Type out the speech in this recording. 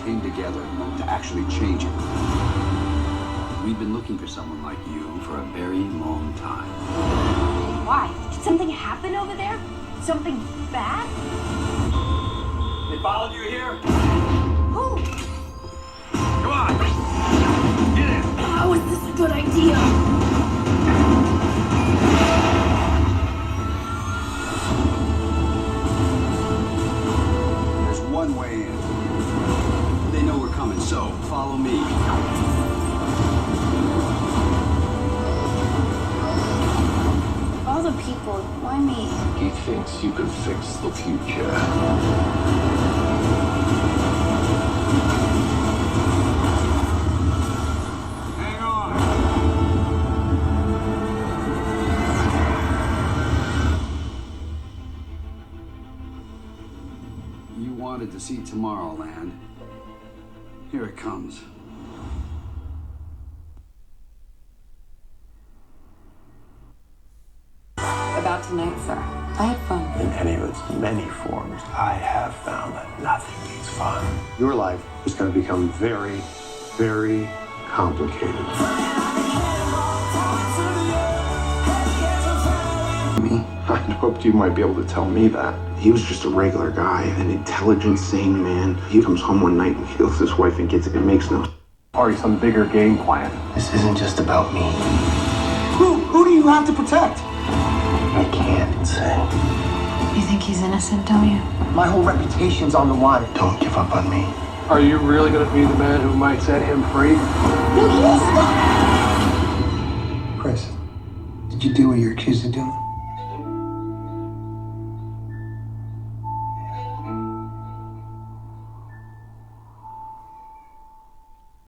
Came together to actually change it. We've been looking for someone like you for a very long time. Why? Did something happen over there? Something bad? They followed you here? Who? Come on! Get in! How is this a good idea? There's one way in. They know we're coming, so follow me. All the people, why me? He thinks you can fix the future. Hang on! You wanted to see Tomorrowland. Here it comes. About tonight, sir. I had fun. In any of its many forms, I have found that nothing beats fun. Your life is going to become very, very complicated. Me? I hoped you might be able to tell me that. He was just a regular guy, an intelligent, sane man. He comes home one night and kills his wife and gets it. It makes no sense. Or some bigger game plan. This isn't just about me. Who do you have to protect? I can't say. You think he's innocent, don't you? My whole reputation's on the line. Don't give up on me. Are you really going to be the man who might set him free? Chris, did you do what you're accused of doing?